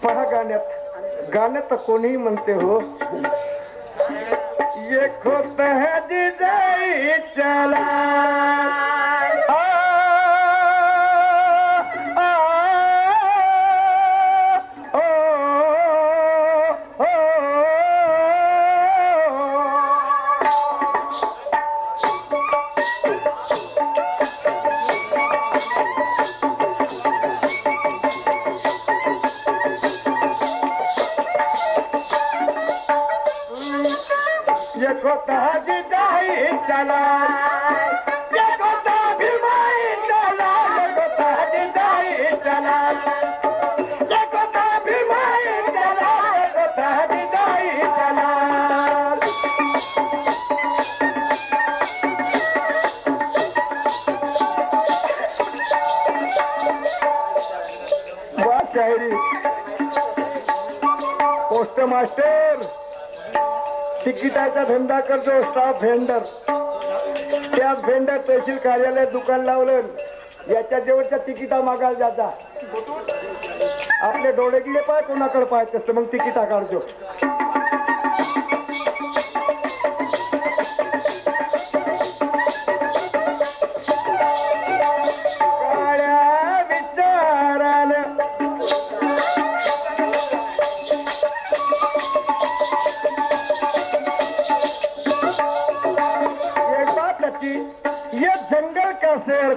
पहा गाण्यात तर कोणीही म्हणते हो, ये खोत है जिजाई चला पोस्ट मास्टर तिकिटाचा धंदा करतो, स्टाफ व्हेंडर. त्या व्हेंडर तहसील कार्यालयात दुकान लावलं, याच्या जवळच्या तिकिटा मागायला जाता. आपले डोळे गिळे पाय कोणाकडे पाहायचं असतं, मग तिकिटा काढतो.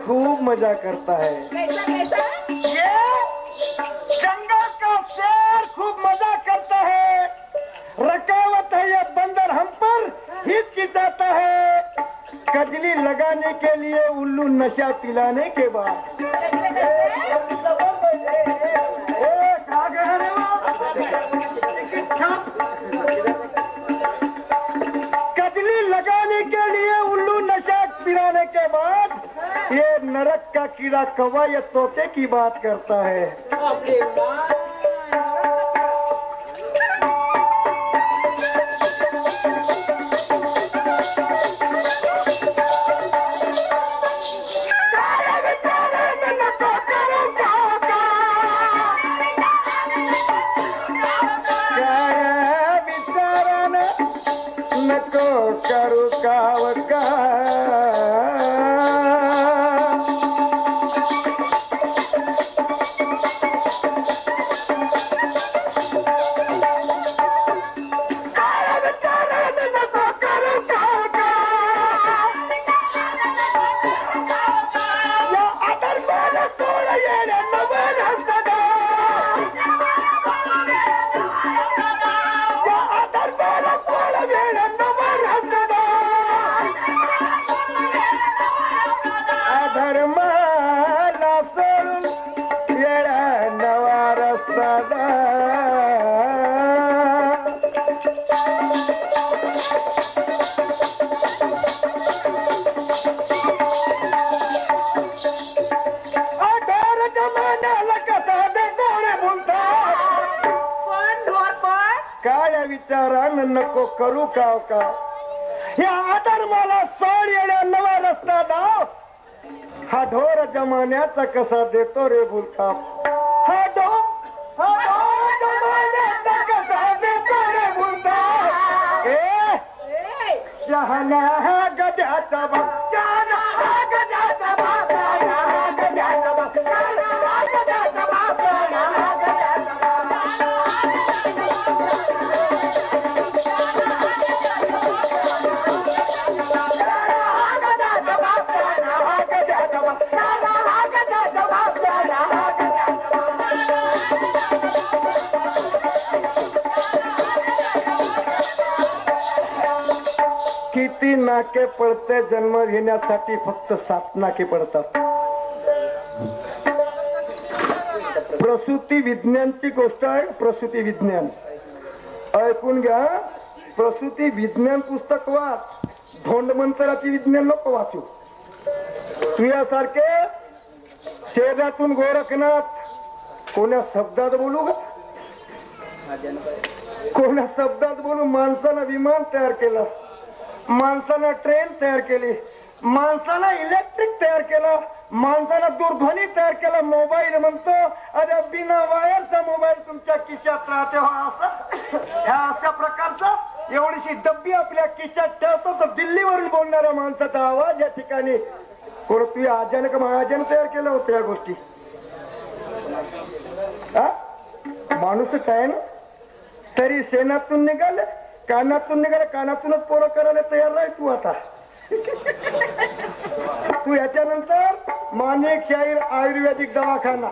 खूब मजा करता है. कैसा कैसा? ये जंगल का शेर खूब मजा करता है. रकावत है ये बंदर हम पर हिचकिचाता है. कजली लगाने के लिए उल्लू नशा पिलाने के बाद. कजली लगाने के लिए उल्लू नशा पिलाने के बाद ये नरक का कीड़ा कौवा या तोते की बात करता है. नको करू काव का नको करू काव का. या अधर्माला सोड येण्या नवा रस्ता दाव. हा ढोर जमान्याचा कसा देतो रे बुलका. हा ढोर जमान्याचा कसा देतो रे बुलका. शहाणा हा गद्याचा बाप. शहाणा हा गद्याचा बाप. गद्याचा बाप. गद्याचा बाप. किती नाके पडते जन्म घेण्यासाठी, फक्त 7 नाके पडतात. प्रसूती विज्ञानची गोष्ट आहे. प्रसूती विज्ञान ऐकून घ्या. प्रसूती विज्ञान पुस्तक वाच. धोंडमंतराची विज्ञान नको वाचू. तुझ्यासारखे शरीरातून गोरखनाथ कोण्या शब्दात बोलू ग. कोण्या शब्दात बोलू. माणसानं विमान तयार केलं, माणसानं ट्रेन तयार केली, माणसानं इलेक्ट्रिक तयार केलं, माणसानं दूरध्वनी तयार केला. मोबाईल म्हणतो. अरे बिना वायरचा मोबाईल तुमच्या खिशात राहते हो असं ह्या अशा प्रकारचं एवढीशी डब्बी आपल्या खिशात ठेवतो तर दिल्लीवरून बोलणाऱ्या माणसाचा आवाज या ठिकाणी कोण तू आजाने का महाजन तयार केलं होतं या गोष्टी माणूस आहे ना तरी सेनातून निघाले कानातूनच पोरं करायला तयार नाही तू आता तू याच्यानंतर माणिक शाहीर आयुर्वेदिक दवाखाना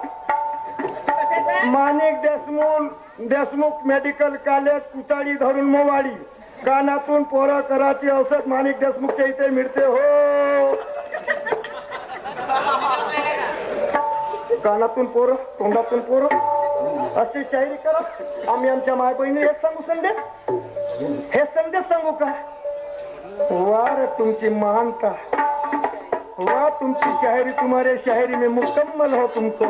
माणिक देशमुख मेडिकल कॉलेज कुटाळी धरून मोवाडी कानातून पोरं करायची औषध माणिक देशमुखच्या इथे मिळते हो कानातून पोरं तोंडातून पोरं अशी शायरी करा आम्ही आमच्या माय बहिणी हेच संदेश सांगू का वार तुमची महानता वाह तुमची शायरी तुम्हारे शायरी में मुकम्मल हो तुमको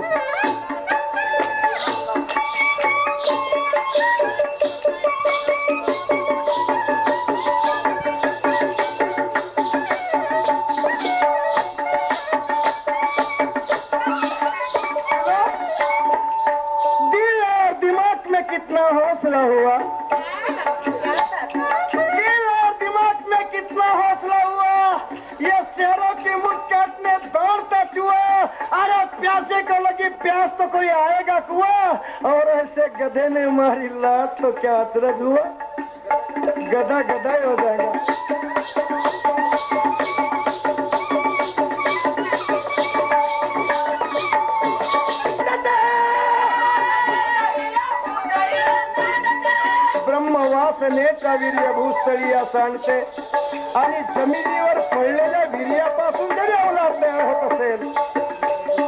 दिल और दिमाग में कितना हौसला हुआ ये शेरों की मुठ काटने दौड़ता चुआ अरे प्यासे को लगी प्यास तो कोई आएगा कुआ और ऐसे गधे ने मारी लात तो क्या अचरज हुआ गधा गधा ही हो जाएगा ब्रह्मवासनेचा वीर्य भूस्थळी सांगते आणि जमिनीवर पडलेल्या वीर्यापासून जरी अवलाद तयार होत असेल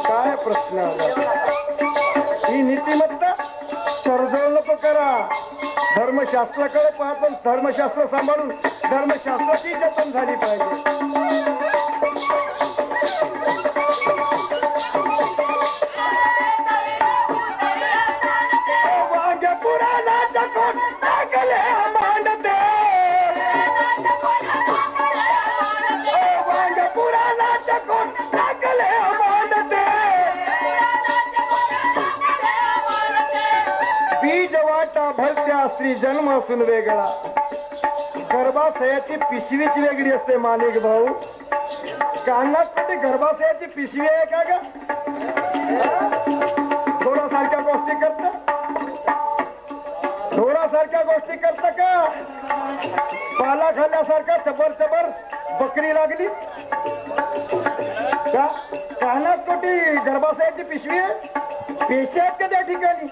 काय प्रश्न आला ही नीतिमत्ता सरजोड नको करा धर्मशास्त्राकडे पाहतो धर्मशास्त्र सांभाळून धर्मशास्त्राची जतन झाली पाहिजे भरत्या स्त्री जन्म असून वेगळा गर्भाशयाची पिशवीच वेगळी असते माणिक भाऊ कानात कधी गर्भाशयाची पिशवी आहे का ग थोडासारख्या गोष्टी करत का पाला खाल्ल्यासारखा चबर बकरी लागली का कानात कोटी गर्भाशयाची पिशवी आहे पेशी आहेत का त्या ठिकाणी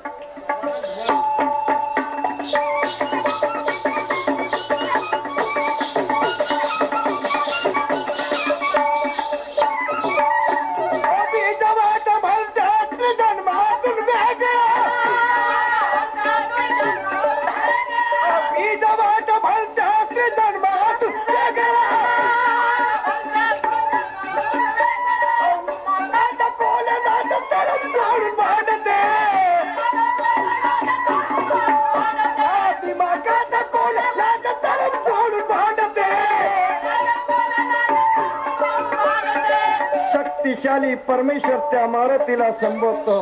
शक्तिशाली परमेश्वर त्या मारुतीला संबोधतो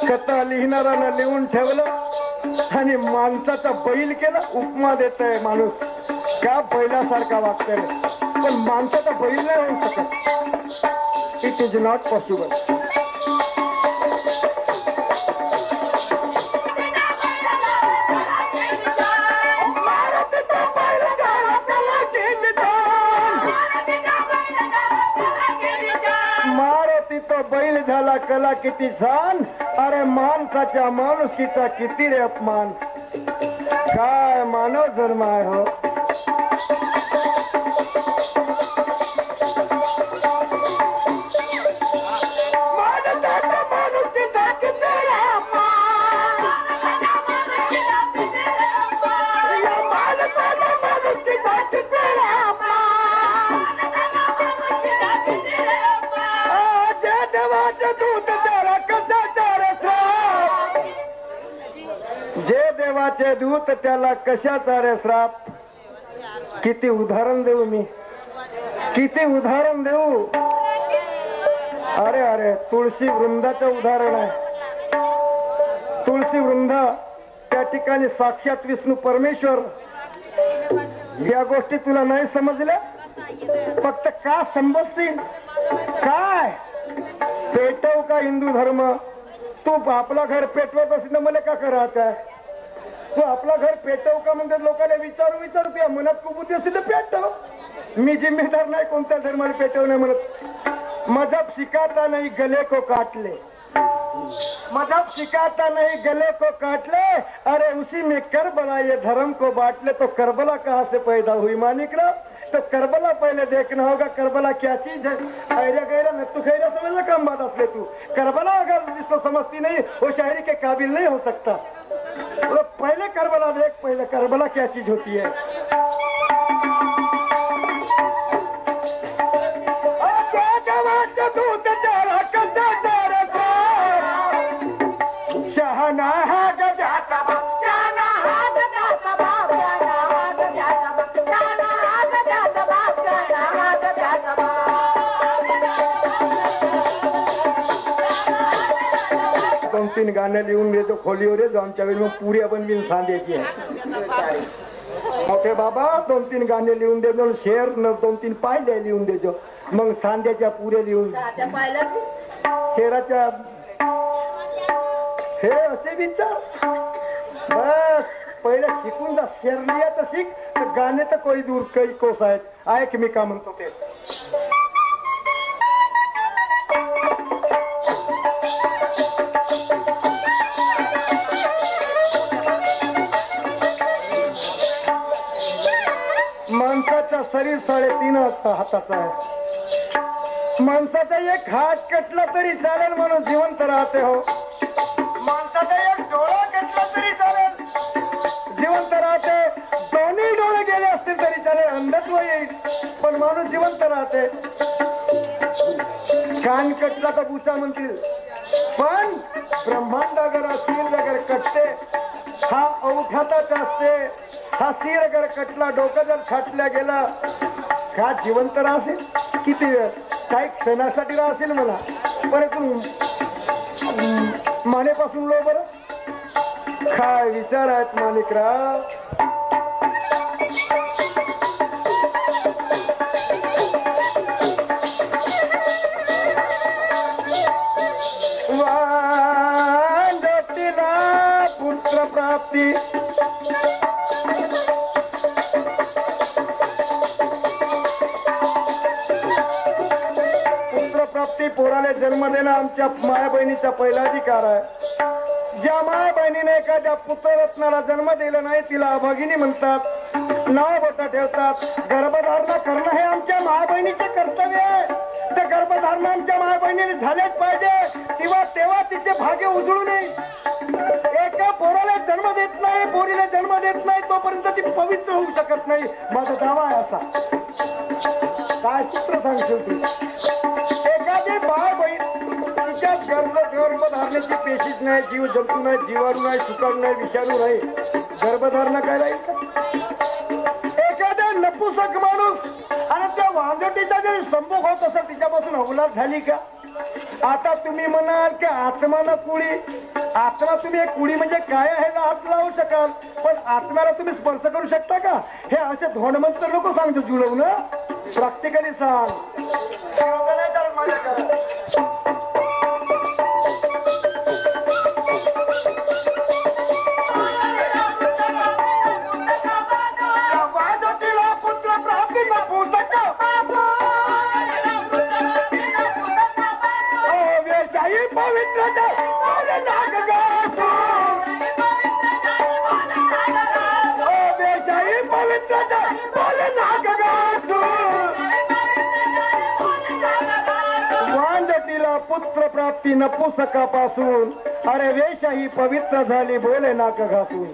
कथा लिहिणारानं लिहून ठेवलं आणि माणसाचा बैल केला उपमा देत आहे माणूस त्या बैलासारखा वागतोय पण माणसाचा बैल नाही होऊ शकत इट इज नॉट पॉसिबल बैल झाला कला किती छान अरे माणसाच्या माणुसकीचा किती रे अपमान काय मानव जन्म आहे हो जे देवाचे दूत त्याला कशाचा रे श्राप किती उदाहरण देऊ मी किती उदाहरण देऊ अरे तुळशी वृंदाचं उदाहरण आहे तुळशी तुळशी वृंद, त्या ठिकाणी साक्षात विष्णू परमेश्वर. या गोष्टी तुला नाही समजल्या, फक्त का समजतील काय? पेटव का हिंदू धर्म? तू आपला घर पेटवत असेल तर मला का करायचं आहे? तू आपला घर पेटव का म्हणजे लोकांना विचारू तुझ्या मनात कुबुद्धी असेल तर पेटव. मी जिम्मेदार नाही कोणत्या धर्माला पेटवणे म्हणत. मजहब सिखाता नहीं गले को काट ले, मजहब सिखाता नहीं गले को काट ले. अरे उसी में करबला ये धर्म को बांट ले. तो करबला कहाँ से पैदा हुई मानिकराव? तो करबला पहले देखना होगा, करबला क्या चीज है. ऐरा गैरा नत्तू खैरा समझना कम बात असले तू. करबला अगर जिसको समझती नहीं वो शायरी के काबिल नहीं हो सकता. तो पहले करबला देख, पहले करबला क्या चीज होती है. दोन तीन गाणं लिहून देतो खोलीवर जो आमच्या वेळी मग पुरी बनवीन सांगायची आहे. मोठे बाबा दोन तीन गाणे लिहून देतो, शेर न दोन तीन पायल्या लिहून देतो, मग सांध्याच्या पुऱ्या लिहून शेराच्या हे असे विचार. बस पहिले शिकून जा. शेर लिहा तर शिक, तर गाणे तर कोई दूर काही कोस आहेत. ऐक मी का म्हणतो ते. माणसाचा शरीर 3.5 हाताचा आहे. माणसाचा एक हात कटला तरी चालेल म्हणून जिवंत राहते हो. माणसाचा एक डोळा कटला तरी चालेल जिवंत राहते. दोन्ही डोळे गेले असतील तरी चालेल, अंधत्व येईल पण माणूस जिवंत राहते. कान कटला तर भुसा म्हणतील, पण ब्रह्मांड अगर असतील अगर कटते हा अवघाताच असते. हा शिर अगर कटला, डोकं जर छाटल्या गेला, का जिवंत राहशील? किती वेळ? काही क्षणासाठी राहशील मला, परंतु मानेपासून लो बरं. काय विचार आहेत माणिकराव. वांडोटीला पुत्र प्राप्ती, पोराला जन्म देणं आमच्या माया बहिणीचा पहिला अधिकार आहे. ज्या माया बहिणीने एखाद्या पुत्ररत्नाला जन्म दिला नाही तिला अभागिनी म्हणतात, नाव बोटा ठेवतात. गर्भधारणा करणं हे आमच्या माया बहिणीचे कर्तव्य आहे. ते गर्भधारणा आमच्या माया बहिणीने झालेच पाहिजे, तेव्हा तिचे भाग्य उजळू नये. एका पोराला जन्म देत नाही, पोरीला जन्म देत नाही तोपर्यंत ती पवित्र होऊ शकत नाही. माझा दावा आहे असा. काय सूत्र सांगशील तू? एखादी बाळ बहीण तिच्यात गर्भधारणाची पेशीच नाही, जीव जंतू नाही, जीवाणू नाही, सुकाणू नाही, विषाणू नाही, गर्भधारणा काय राहील का? एखाद्या नपुसक माणूस आणि त्या वांजोटीचा जर संभोग होत असेल तिच्यापासून अवलाद झाली का? आता तुम्ही म्हणाल की आत्माला कुळी, आत्मा तुम्ही एक कुळी म्हणजे काय आहे हात लावू शकाल, पण आत्म्याला तुम्ही स्पर्श करू शकता का? हे असे धोंडमंत लोक सांगतो जुळवून. प्रॅक्टिकली सांग. पुत्र प्राप्ती नपुसकापासून, अरे वेशा ही पवित्र झाली बोले नाक घासून.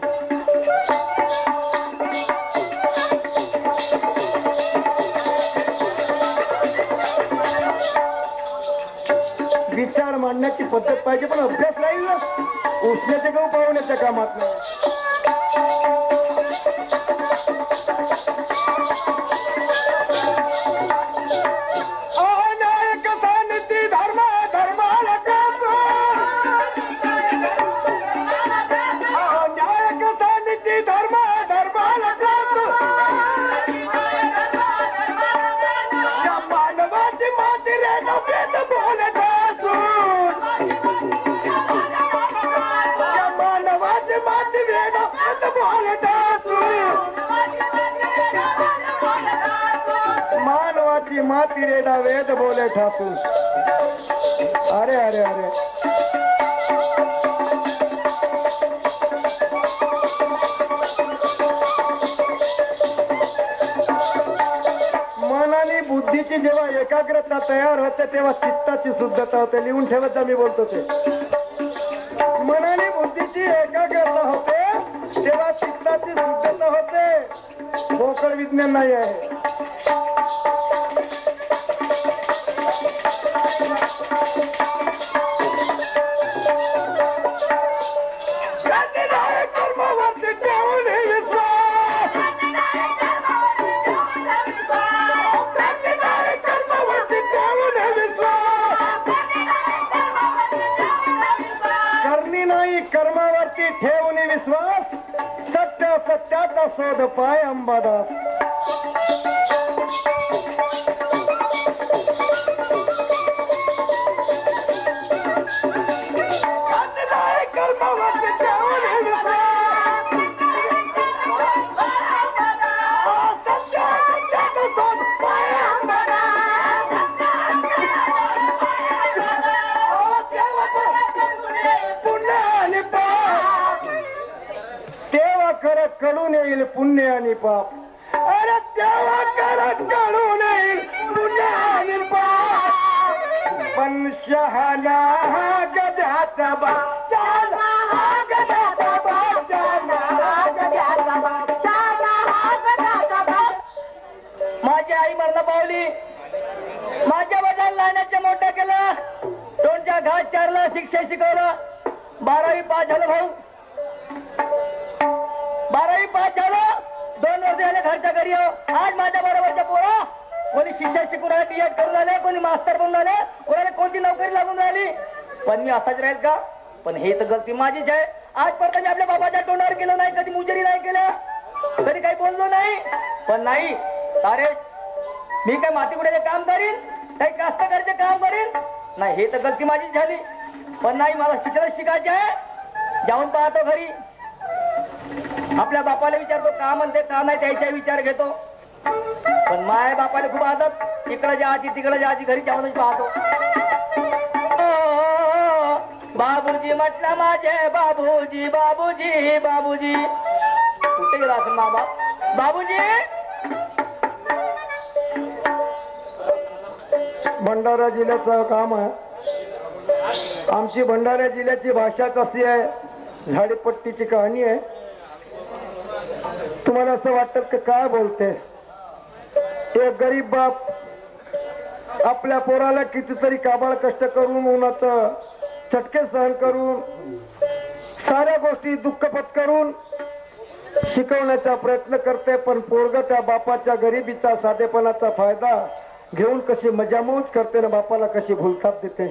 विचार मांडण्याची पद्धत पाहिजे, पण अभ्यास नाही ना. उष्णते गहू पावण्याच्या कामात नाही. मानवाची माती वेद बोलता मानवाची माती रेडा वेद बोले ठाकू. अरे अरे अरे मनाने बुद्धीची जेव्हा एकाग्रता तयार होते तेव्हा चित्ताची शुद्धता होते. लिहून ठेवत मी बोलतो ते. मनाने बुद्धीची एकाग्रता होते तेव्हा चित्ताची शुद्धता होते. पोकळ विज्ञान नाही आहे. कर्मावरती ठेवून विश्वास सत्य सत्याचा शोध पाय अंबादास. कर्मावरती ठेवून विश्वास सत्य सत्याचा शोध पाय खरं कळून येईल पुण्य आणि पाप. अरे तेव्हा खरं कळून येईल पुण्य आणि पाप. पण शहाणा हा गद्याचा बाप शहाणा हा गद्याचा बाप शहाणा हा गद्याचा बाप शहाणा हा गद्याचा बाप. माझी आई मरण पावली. माझ्या वडिलांना लहानाच्या मोठं केलं. दोनच्या घाट चारला शिक्षण शिकवलं. 12वी पास झालं भाऊ. 12वी पास झालं. 2 वर्ष झाले घरच्या घरी. आज माझ्या बरोबरच्या पोरा कोणी शिक्षण शिकून राहिले, बीएड करून राहिले, कोणी मास्तर बनून राहिले, कोणाला कोणती नोकरी लागून राहिली. पण मी असाच राहील का? पण हे तर गलती माझीच आहे. आजपर्यंत मी आपल्या बाबाच्या तोंडावर केलं नाही, कधी मुजरी नाही केलं, कधी काही बोललो नाही. पण नाही अरे मी काय मातीपुढे काम करीन, काही कास्तकारीचे काम करीन नाही. हे तर गलती माझीच झाली. पण नाही, मला शिक्षण शिकायचे आहे. जाऊन पाहतो घरी. आपल्या बापाला विचारतो का म्हणते का नाही, त्याचा विचार घेतो. पण माय बापाला खूप आदत. इकडे जायची तिकडे जायची, घरी जाऊनच पाहतो. बाबूजी म्हटलं माझे बाबूजी बाबूजी बाबूजी. कुठे गेला असेल बाबा? बाबूजी. भंडारा जिल्ह्याचं काम आहे. आमची भंडारा जिल्ह्याची भाषा कशी आहे? झाडीपट्टीची कहाणी आहे. तुम्हाला असं वाटतं की काय बोलते? एक गरीब बाप आपल्या पोराला कितीतरी काबाड कष्ट करून, उन्हाचं चटके सहन करून, साऱ्या गोष्टी दुःख पत्करून शिकवण्याचा प्रयत्न करते. पण पोरग त्या बापाच्या गरिबीचा साधेपणाचा फायदा घेऊन कशी मजामौज करते ना, बापाला कशी भूलथाप देते,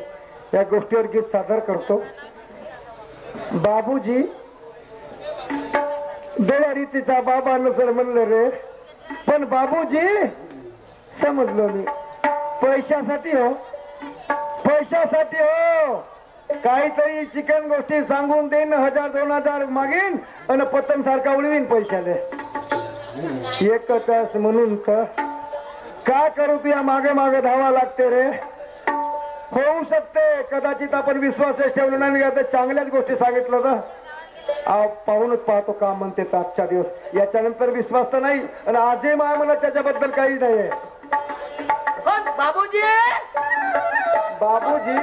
या गोष्टीवर गीत सादर करतो. बाबूजी रीतीचा बाबा नसेल म्हणलं रे, पण बाबूजी समजलो मी. पैशासाठी हो, पैशासाठी हो. काहीतरी चिकन गोष्टी सांगून देईन, 1000-2000 मागीन आणि पतंग सारखा उडवीन पैशाने. एकच म्हणून तर काय करू, तुया मागे मागे धावा लागते रे. होऊ शकते कदाचित आपण विश्वासच ठेवला नाही, आता चांगल्याच गोष्टी सांगितलं ना. पाहूनच पाहतो का म्हणते आजच्या दिवस. याच्यानंतर विश्वास तर नाही, आणि आजही माय मला त्याच्याबद्दल काही नाहीये. बाबूजी बाबूजी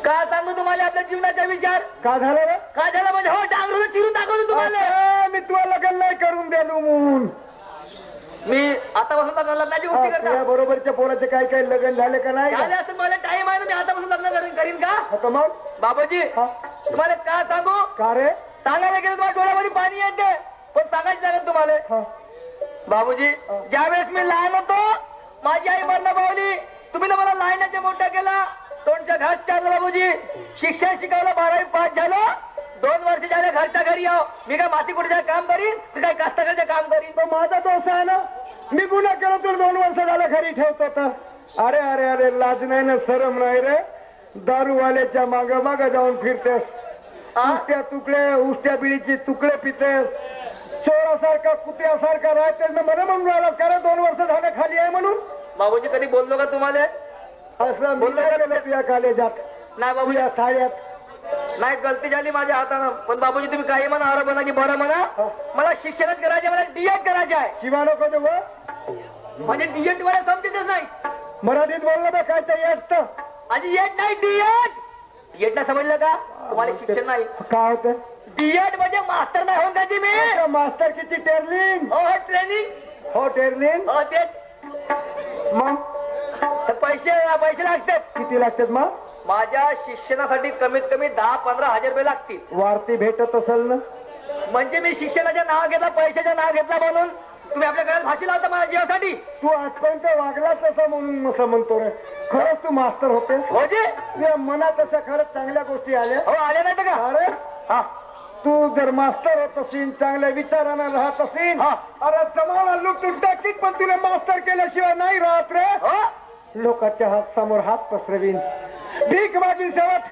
का सांगू तुम्हाला आपल्या जीवनाचा विचार? का झालं रे? का झालं म्हणजे हो डांगरून चिरून दाखवलं तुम्हाला. मी तुला लग्न नाही करून दिलो म्हणून. मी आतापासून लग्नाची गोष्टी करतो. बरोबरच्या पोराचे काही काही लग्न झाले का नाही? झाले असं मला टाइम आहे ना, मी आतापासून लग्न करीन का? मग बाबूजी तुम्हाला का सांगू? का रे? सांगायला गेलं तुम्हाला डोळ्यामध्ये पाणी येते, पण सांगायचं लागेल तुम्हाला. बाबूजी ज्यावेळेस मी लहान होतो, माझी आई मरण पावली. तुम्ही मला लहानाचे मोठा केला. तोंडच्या घास चारलं. बाबूजी शिक्षण शिकवलं. 12वी पास झालं. 2 वर्ष झाले घरच्या घरी आहो. मी काय माती कुठे काम करीन, मी काय कास्तकारीचे काम करीन. तो माझा दोष आहे ना. मी गुन्हा केला, तुला 2 वर्ष झालं घरी ठेवतो तर. अरे अरे अरे लाज नाही ना, शरम नाही रे. दारूवाल्याच्या माग माग जाऊन फिरतेस. उष्ट्या तुकडे उष्ट्या बिळीचे तुकडे पितेस चोरासारखा कुत्र्यासारखा राहतेस ना मला म्हणून राहिला कारण 2 वर्ष झाले खाली आहे म्हणून. बाबूजी कधी बोललो का तुम्हाला? असं बोललं का तुझ्या कॉलेजात नाही बाबूजी, तुझ्या साड्यात? नाही गलती झाली माझ्या हातानं. पण बाबूजी तुम्ही काही म्हणा, अरे म्हणा की बरं म्हणा, मला शिक्षणच करायचे, मला डीएड करायचे आहे. शिवा नको देऊ म्हणजे डीएड मला समजतच नाही. मराठीत बोललं ना काय ते असतं आणि एड नाही डीएड. डीएड ना समजलं का तुम्हाला? शिक्षण नाही. काय होतं डीएड म्हणजे मास्टर नाही होऊन त्याची मी. मास्टर किती टेरलिंग? हो ट्रेनिंग. हो टेरलिंग. हो तेच. मग पैसे लागतात. किती लागतात मग? माझ्या शिक्षणासाठी कमीत कमी 10-15 हजार रुपये लागतील. वारती भेटत असेल ना? म्हणजे मी शिक्षणाचं नाव घेतला, पैशाचं नाव घेतला म्हणून तुम्ही आपल्या घरात फाशी लावता माझ्या जीवासाठी. तू आजपर्यंत वागलाच तसं म्हणून असं म्हणतो रे. खरंच तू मास्टर होतेस? हो जी. तुझ्या मनात अशा खरंच चांगल्या गोष्टी आल्या? हो आल्या नाही का? अरे हा, तू जर मास्टर होत असेल, चांगल्या विचारानं राहत असेल, हा. अरे जमाना लुटून टाकीत पण तुला मास्टर केल्याशिवाय नाही राहत रे. हो लोकांच्या हात समोर हात पसरवीन, भीक मागील शेवट,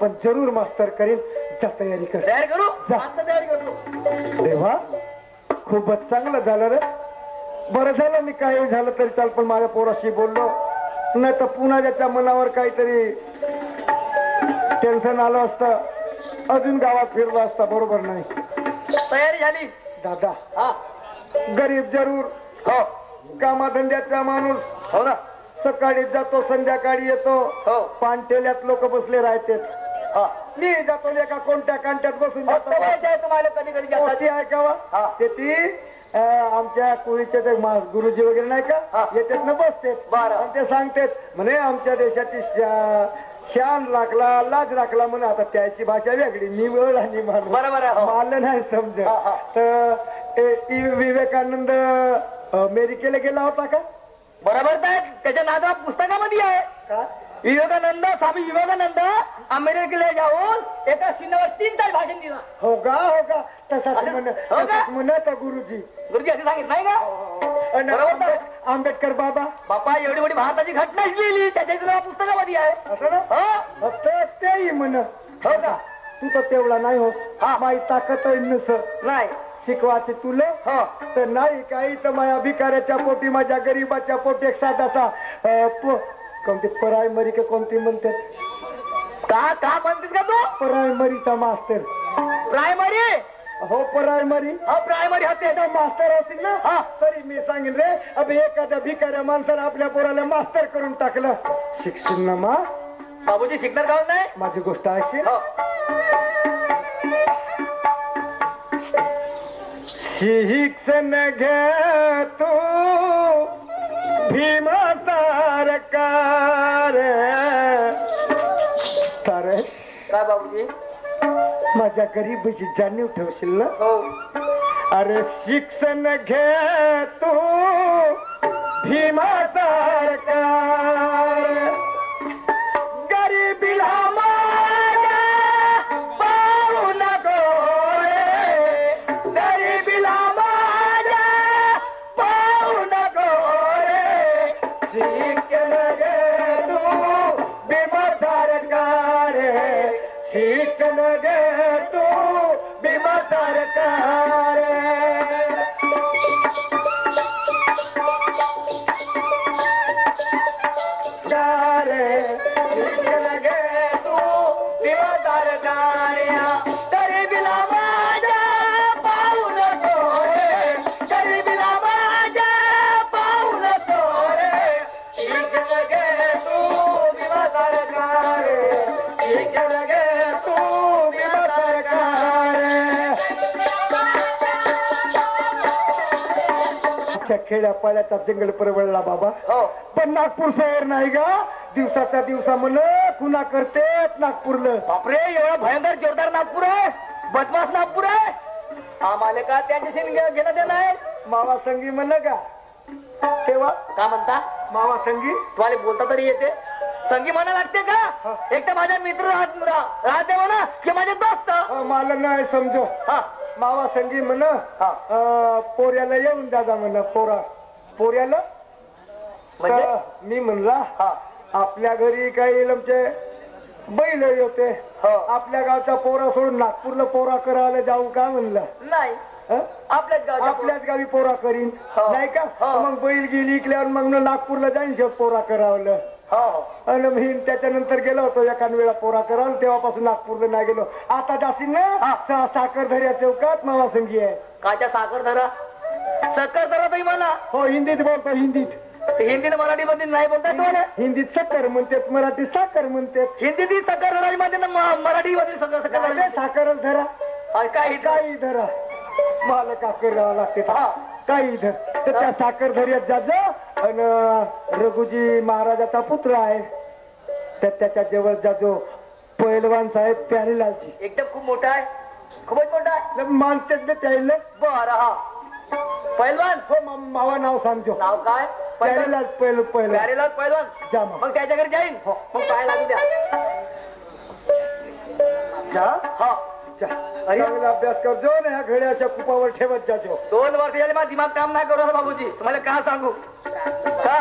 पण जरूर मास्टर करीन. जा तयारी कर. तयारी करू. जा. आता तयारी करतो. देवा खूपच चांगलं झालं रे. बरं झालं मी काही झालं तरी चाल, पण माझ्या पोराशी बोललो नाही तर पुन्हा त्याच्या मनावर काहीतरी टेन्शन आलं असतं, अजून गावात फिरला असता. बरोबर नाही. तयारी झाली दादा हा. गरीब जरूर, हो कामाधंद्याचा माणूस, हो ना. सकाळी जातो संध्याकाळी येतो. हो. पानठेल्यात लोक बसले राहते. हा. मी जातो एका कोणत्या कांट्यात बसून हो, जातो. सवयच आहे तुम्हाला कधी कधी जास्त. मोठी ऐकावा हा. ते ती आमच्या कुळीचे ते गुरुजी वगैरे नाही हा. का येतात ना बसते. बरं. आणि ते सांगतात म्हणे आमच्या देशाची शान राखला, लाज राखला म्हणे. आता त्याची भाषा वेगळी, निवळ आणि बरोबर आहे, हो. मला नाही समज. हा, हा. तर विवेकानंद अमेरिकेला गेला होता का? बरोबर साहेब, त्याच्या नादा पुस्तकामध्ये आहे. का? विवेकानंद, स्वामी विवेकानंद अमेरिकेला जाऊन एका सिनेमावर 3 तास भाषण दिला. हो का? हो का? तसाच असं? म्हण हो का? तसाच म्हणत गुरुजी. गुरुजी असं सांगित नाही का? आणि बरोबर आहे. आंबेडकर बाबा बापा एवढी मोठी भारताची घटनाच लिहिली, त्याच्या नाव पुस्तकामध्ये आहे. असं ना? हो तेही म्हण. हो का? तू तर तेवढा नाही हो. हा. माई ताकद नस नाही. शिकवायचे तुला हो तर नाही काही तर माझ्या भिकाऱ्याच्या पोटी, माझ्या गरीबाच्या पोटी एक साधाचा कोणती प्रायमरी का कोणती म्हणतात? का म्हणतेस का तू? प्रायमरीचा मास्टर. प्रायमरी? हो प्रायमरी. हो प्रायमरी होते. मास्टर होतील ना? हा. तरी मी सांगेन रे, अबे एखाद्या भिकाऱ्या माणसाला आपल्या पोराला मास्टर करून टाकलं. शिक्षण ना मा बाबूजी शिकणार का नाही? माझी गोष्ट ऐकशील? हो. शिक्षण घे तू भीमा तारकार. तारे काय बाबूजी? माझ्या गरीबीची जाणीव ठेवशील ना? हो. अरे शिक्षण घे तू भीमा तारकार. गरीबीला माझ्या पाहू नको रे, गरीबीला माझ्या पाहू नको रे. शिक्षण घे तू भीमा तारकार. शिक्षण घे तू भीमा तारकार. खेड्यापाड्याचा जंगल परवडला बाबा. हो. पण नागपूर शहर नाही का? दिवसाच्या दिवसा म्हण खुना करते नागपूरला. बापरे, एवढा भयंकर जोरदार नागपूर आहे, बदमाश नागपूर आहे. आम्हाला का त्याच्याशी घेणं देणं आहे? मावा संगी म्हणलं का तेव्हा? का म्हणता? मावा संगी तुम्हाला बोलता तरी येते? संगी म्हणा लागते का? एक तर माझा मित्र राहते म्हणा की माझे दोस्त. मला नाही समजो. हा. मावा संगी म्हण पोऱ्याला येऊन दादा म्हण. पोऱ्याला म्हणजे? मी म्हणला हा. आपल्या घरी काही आमचे बैल होते हो. आपल्या गावच्या पोरा सोडून नागपूरला पोरा करायला जाऊ का म्हणलं नाही हं? आपल्याच गावच्या आपल्याच गावी पोरा करीन हो. नाही का हो. मग बैल गेली इकल्यावर मग नागपूरला जाईन शेत पोरा करावलं हो आणि मी त्याच्यानंतर गेलो होतो एका वेळा पोरा करावं तेव्हापासून नागपूरला नाही गेलो आता जाशील ना साखरधऱ्या चौकात मला संगी आहे काच्या साखर धरा तुम्ही म्हणा हो हिंदीत बोलतो हिंदीत हिंदीत मराठी मध्ये नाही बोलताय तुम्हाला हिंदीत साखर म्हणतात मराठी साखर म्हणतात हिंदी ती साखर धरा मध्ये मराठी मध्ये सगळं साखर धरा काय काही धरा मला का करावं लागते हा. काही धर तर त्या साखर धर्यात जाजो आणि रघुजी महाराजाचा पुत्र आहे तर त्याच्या जवळ जाजो पैलवान साहेब प्यारेलालजी एकदम खूप मोठा आहे खूपच मोठा आहे मानतात ना त्याला बरं हा पैलवान हो मावा नाव सांगतो नाव काय प्यारेलाल पैलवान प्यारेलाल पैलवान जा मग. मग त्याच्याकडे जाईन हो. मग पाय लागू द्या जा हा चांगला अभ्यास करजो ना ह्या घड्याच्या कुपावर ठेवत जाजो 2 वर्ष झाले माझं दिमाग काम नाही करू बाबूजी तुम्हाला काय सांगू का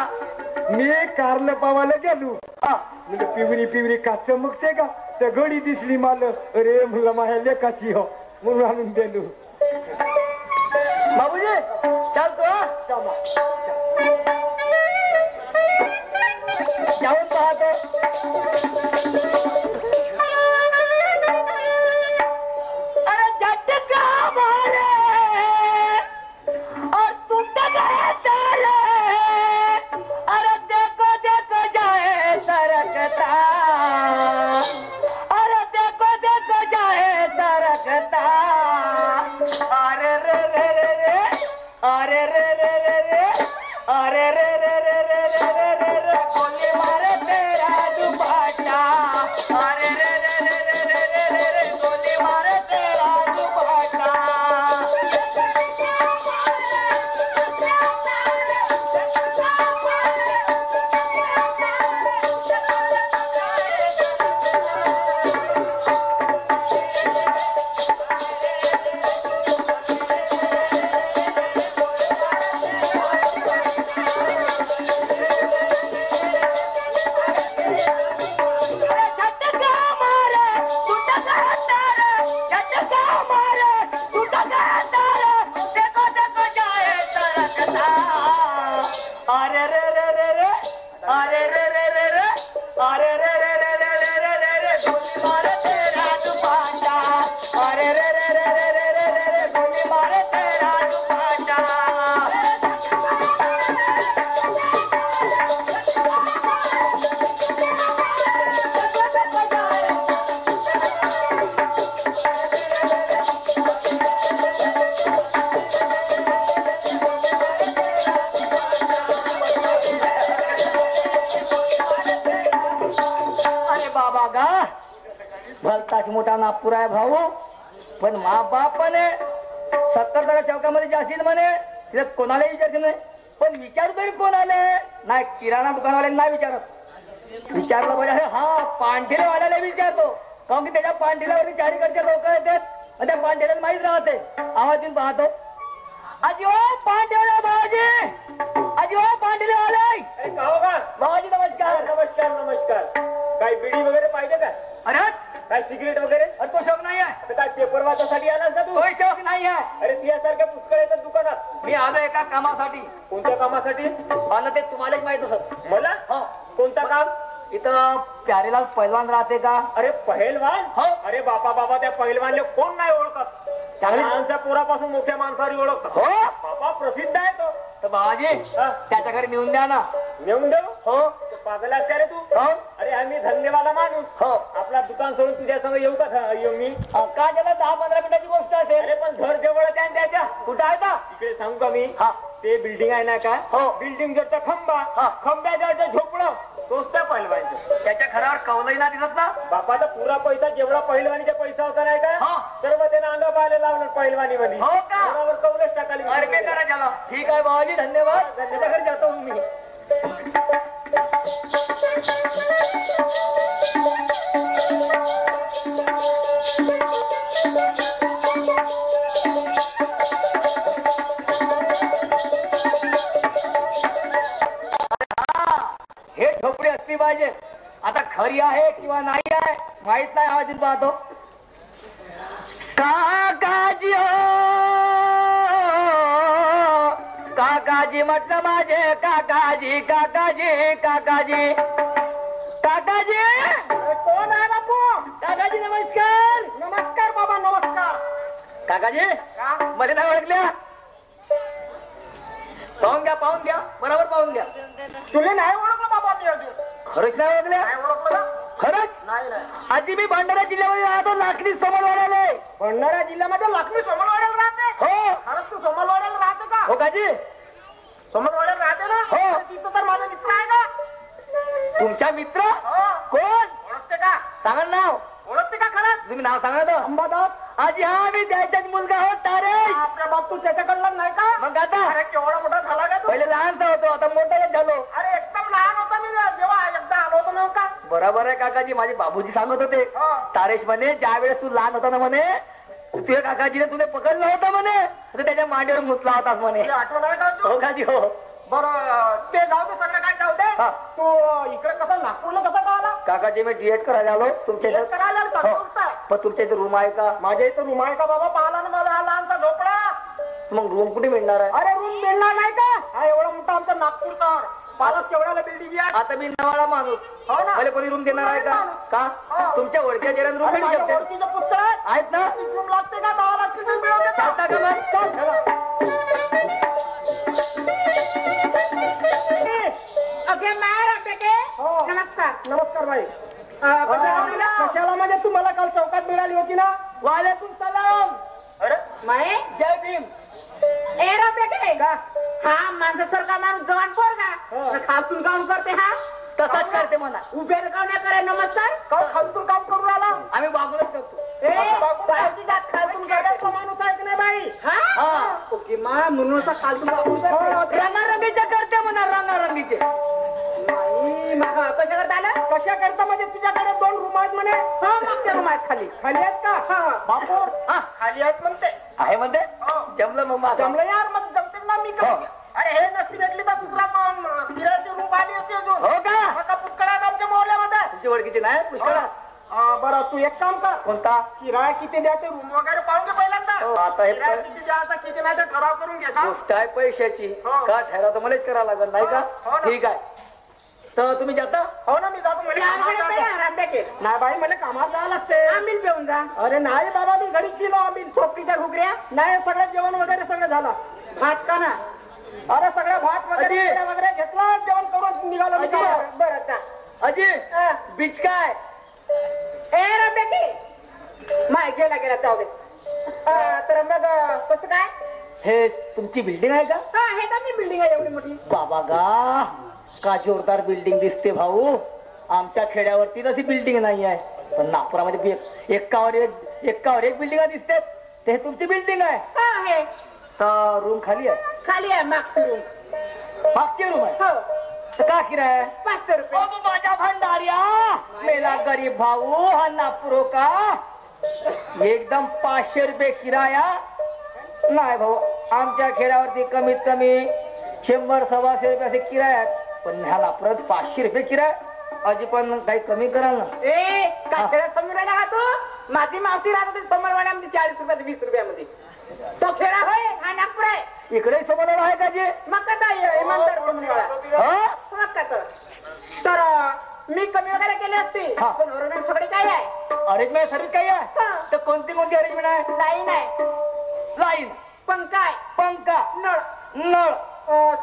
मी कारलं पावायला गेलो हा म्हणजे पिवरी पिवरी का चमकते का तर घडी दिसली मला अरे म्हणलं माझ्या लेखाची हो म्हणून आणून दिलो बाबूजी चालतो हा चला. जाऊन पाहतो अरे झटका मारे और टूट गए ताले अरे देखो देखो जाए सरकता अरे देखो देखो जाए सरकता अरे रे रे रे रे अरे रे रे रे रे अरे रे रे रे रे रे रे रे गोली मारे तेरा दुपट्टा अरे रे रे रे रे रे रे रे रे गोली मारे तेरा दुपट्टा झटका मारे टूट गया तारे झटका मारे टूट गया तारे देखो देखो जाए सरकता अरे रे रे रे रे अरे रे रे रे रे अरे रे रे रे रे रे रे रे रे गोली मारे तेरा दुपट्टा अरे रे रे रे रे रे रे रे रे गोली मारे तेरा दुपट्टा अरे बाबा गा भलताच मोठा नागपूर आहे भाऊ पण मा बापाने 70 चौकामध्ये जाशील म्हणे तिथे कोणालाही विचारतील नाही पण विचारू तरी कोणाला नाही किराणा दुकानवाले नाही विचारत विचारलं पाहिजे हा पांढरेवाल्याला विचारतो कारण की त्याच्या पांढरील्यावरती चारीकडचे लोक येतात आणि त्या पांढऱ्याला माहीत राहते आवाज देऊन पाहतो आजी ओ पांढरेवाला भावाजी आजी ओ पांढरेवाले भावाजी नमस्कार नमस्कार नमस्कार काही बिडी वगैरे पाहिजे का अरे काय सिगरेट वगैरे अरे तो शौक नाही आहे तर काय पेपर वाचासाठी आलास का तू तो शौक नाही आहे अरे तुझ्यासारख्या पुष्कळ येतात दुकानात मी आलो एका कामासाठी कोणत्या कामासाठी मला ते तुम्हालाच माहित असत मला हो कोणता काम इथं प्यारेलाल पैलवान राहते का अरे पहलवान हो. अरे बाबा त्या पहलवानले कोण नाही ओळखत चांगली- लहानच्या पोरापासून मोठ्या माणसावर ओळखतात हो बाबा प्रसिद्ध आहे तो तर बाबाजी हा. त्याच्या घरी नेऊन द्या ना नेऊन देऊ हो तो पागल आहेस का रे तू हो अरे आम्ही धंदेवाला माणूस हो आपला दुकान सोडून तुझ्या संग येऊ का येऊ मी का त्याला 10-15 मिनिटाची गोष्ट असेल अरे पण घर जवळ आहे ना त्याच्या कुठं आहे का इकडे सांगू का मी हा ते बिल्डिंग आहे ना का हो. बिल्डिंग जर खंबा हा. खंब्याच्या झोपडं तोच त्या पहिलवानचं त्याच्या घरावर कवलही ना दिसत ना बापाचा पुरा पैसा जेवढा पहिलवानीचा पैसा होता नाही का हा. सर्व त्यानं अंगा पाहायला लावलं पहिलवानी मध्ये हो का? बरोबर कवलच टाकाली अरे काय करा त्याला ठीक आहे बाबाजी धन्यवाद त्याच्या घरी जातो मी हे झोपडी असली पाहिजे आता खरी आहे किंवा नाही आहे माहित नाही आवाज पाहतो. काकाजी हो काकाजी म्हटलं माझे काकाजी काकाजी काकाजी काकाजी. कोण आहे बापू? काकाजी नमस्कार. नमस्कार बाबा नमस्कार. काकाजी का? मध्ये नाही ओळखल्या? पाहून घ्या बरोबर पाहून घ्या. तुला नाही ओळखलं बाबा मी अजून. खरंच नाही ओळखल्या? नाही ओळखलं ना? खरंच? नाही नाही. आधी मी भंडारा जिल्ह्यामध्ये राहतो. लाकडी समोरवाड्याला. भंडारा जिल्ह्यामध्ये लाखनी सोमलवाड्याला राहते. हो. खरंच तू सोमलवाड्याला राहते का? हो काजी. सोमलवाड्याला राहते ना? हो. तिथं तर माझा मित्र आहे का? तुमचा मित्र हो. कोण? ओळखते का? सांगा नाव. ओळखते का खरंच? तुम्ही नाव सांगा ना. अंबादास. आजी हा मी त्याच्याच मुलगा हो तारे. आपल्या बाप तू त्याच्याकडला नाही का? मग आता अरे केवढा मोठा झाला का तू? पहिले लहानसा होतो आता मोठा झालो. अरे एकदम लहान होता मी जेव्हा एकदा आलो होतो ना का? बरोबर आहे काकाजी. माझे बाबूजी सांगत होते. हो. तारेश म्हणे ज्या वेळेस तू लहान होता ना म्हणे तुझ्या काकाजीने तुला पकडलं होतं म्हणे तर त्याच्या मांडीवर मुतला होतास म्हणे. तुला आठवण आहे का तू? हो काजी हो. बरं ते जाऊ दे सगळं काय जाऊ दे. हा. तू इकडे कसं नागपूरला कसा का आला? काकाजी मी डीएड करायला आलो तुमच्या DED इथं. करायला हो. नागपूरचा आहे. पण तुमच्या इथे रूम आहे का? माझ्या इथं रूम आहे का बाबा? पाहिला ना मला हा लहानसा झोपडा. मग रूम कुठे मिळणार आहे? अरे रूम मिळणार नाही का? हा एवढा मोठा आमचा नागपूरचा पालक केवढ्याला बिल्डिंग आहे. आता मी नवाळा माणूस हो ना. मला कोणी रूम देणार आहे का? का हो. तुमच्या ओळखीच्या चेहऱ्यात रूम अरे मिळू माझ्या शकते ओळखीचे पुस्तक आहेत. आहेत ना? रूम लागते का? 10 लाख मिळवते का? चालता का मग? चल, चला. ओके मार बेटे. हो. नमस्कार. नमस्कार भाई. कशाला? कशाला म्हणजे तुम्हाला काल चौकात मिळाली होती ना? वालेकुम सलाम. अरे माये जय भीम. ए रा बेटे का? हा माणसासारखा माणूस जवान पोरगा हो. खालतून काम करते हा तसाच करते म्हणा. उभे रकावण्या करे नमस्कार. का खालतून काम करून आला? आम्ही बागुलच करतो. ए बाहेरची जात खालतून करते. खेड्यातला माणूस आहे की नाही बाई? हा हा. ओके मा म्हणून असा खालतून वागून हो, करते. रंगारंगीचे करते म्हणा रंगारंगीचे. नाही मग कशा करता आलं? कशा करता म्हणजे तुझ्याकडे 2 रूम आहेत म्हणे? हो मागच्या रूम आहेत खाली. खाली आहेत का? हा. बापू हा. खाली आहेत म्हणते. आहे म्हणते. हो. जमलं मग माझं. जमलं यार मग जमते ना मी काय? हो. अरे हे नसती भेटली तर दुसरा किरायाची रूम आली होती अजून. हो का? आता पुष्कळात आमच्या मोहल्ल्यामध्ये. तुमची ओळखीची नाही पुष्कळात. बरं तू एक काम कर. कोणता? किराया किती द्यायचे रूम वगैरे पाहून घे पहिल्यांदा. हो, आता हे किराया किती द्यायचा किती नाही ते ठराव करून घे का? गोष्ट आहे पैशाची. हो. का ठरवतो मलाच करावं लागेल नाही का? हो ना. ठीक आहे. तर तुम्ही जाता? हो ना मी जातो मला कामाला जायचं. राम बेटे नाही बाई मला कामाला जावं लागते. आंबील पिऊन जा. अरे नाही बाबा मी घरीच गेलो आम्ही. टोपीच्या घुगऱ्या नाही सगळं जेवण वगैरे सगळं झालं. भात का ना. अरे सगळं भात वगैरे अजी. वगैरे वगैरे घेतला जेवण करून निघालो मी अजी. कामाला. बरं जा. अजी बीच काय? ए रा बेटे माय गेला जाऊ दे. तर मग कसं काय? हे तुमची बिल्डिंग आहे का? हा हे का मी बिल्डिंग आहे एवढी मोठी. बाबा गा का जोरदार बिल्डिंग दिसते भाऊ. आमच्या खेड्यावरती तशी बिल्डिंग नाही आहे पण नागपुरामध्ये एकावर एक बिल्डिंग दिसते. ते तुमची बिल्डिंग आहे. हा आहे तर रूम खाली आहे. खाली आहे मागची रूम. मागची रूम आहे. हो तर का किराया आहे? 500 रुपये. ओ माझ्या भंडार्या मेला गरीब भाऊ हा नागपूर का एकदम 500 रुपये किराया नाही भाऊ. आमच्या खेड्यावरती कमीत कमी 100-125 रुपये असे किराया आहेत. पण ह्या नागपुरात 500 रुपये किराया. अजी पण काही कमी कराल ना? ए काय खेळात समोर राहिला का तू? माझी मावशी राहत होती समोरवाड्यामध्ये 40 रुपयात 20 रुपयामध्ये. तो खेळा होय हा नागपूर आहे. इकडे समोर आहे का जे? मग कसा इमानदार समोरवाडा. हा? मग कसं तर मी कमी वगैरे केली असती. हा. पण ऑर्डर सगळी काय आहे? अरेंजमेंट सर्विस काही आहे? हा. तर कोणती अरेंजमेंट आहे? लाईन आहे लाईन, पंखा आहे पंखा, नळ नळ,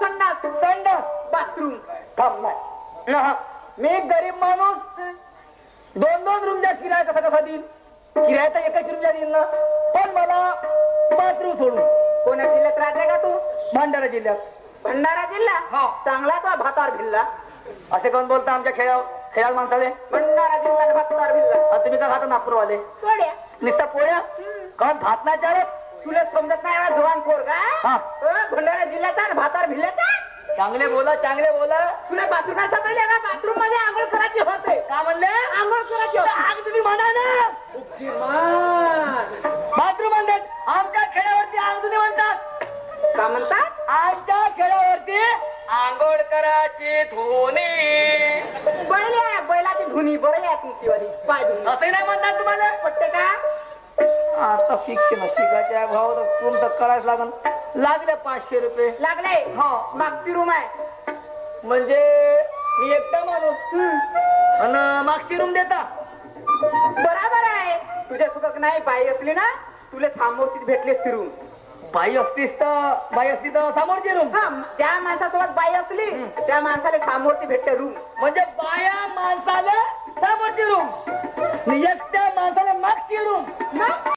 संडास संडास, बाथरूम. थांब नाही. हा. मी गरीब माणूस 2-2 रूमच्या किराया कसा देईल? किराया तर एकाच रूमच्या देईल ना. पण मला बाथरूम सोडून. कोणा जिल्ह्यात राहते का तू? भंडारा जिल्ह्यात. भंडारा जिल्हा. हो. चांगला तो भातार भिल्ला. असे कोण बोलता आमच्या खेळाळ माणसाले? भंडारा जिल्हा भातार भिल्ला. आणि तुम्ही का खाता नागपूरवाले? थोड्या नुसता पोळ्या कोण भात नाही चालत? तुला समजत नाही एवढा धुवान पोर का? हा. भंडारा जिल्ह्याचा आणि भातार भिल्ल्याचा. चांगले बोला, चांगले बोला. तुला बाथरूम समजले का? बाथरूम मध्ये आंघोळ करायची होते. का म्हणले? आंघोळ करायची होते. आग तुम्ही म्हणा ना. बाथरूम म्हणतात. आमच्या खेड्यावरती आग तुम्ही म्हणतात. का म्हणतात? आमच्या खेड्यावरती आंघोळ करायची धुनी. बैल आहे, बैलाची धुनी बरं आहे तुमची वाली पाय धुनी. असं नाही म्हणतात तुम्हाला. पटते का? आता शिक्षण शिकायच्या भाव तर तुमचं करायच लागल. लागले 500 रुपये. लागले. हा. मागची रूम आहे. म्हणजे मी एकटा माणूस आणि मागची रूम देता. बराबर आहे. तुझ्या सुखात नाही बाई असली ना तुला सामोरची भेटलीस ती रूम. बाई असतीस तर समोरची रूम. हा, त्या माणसासोबत बाई असली त्या माणसाला सामोरची भेटते रूम. म्हणजे बाया माणसाला समोरची रूम, एकट्या माणसाला मागची रूम. मग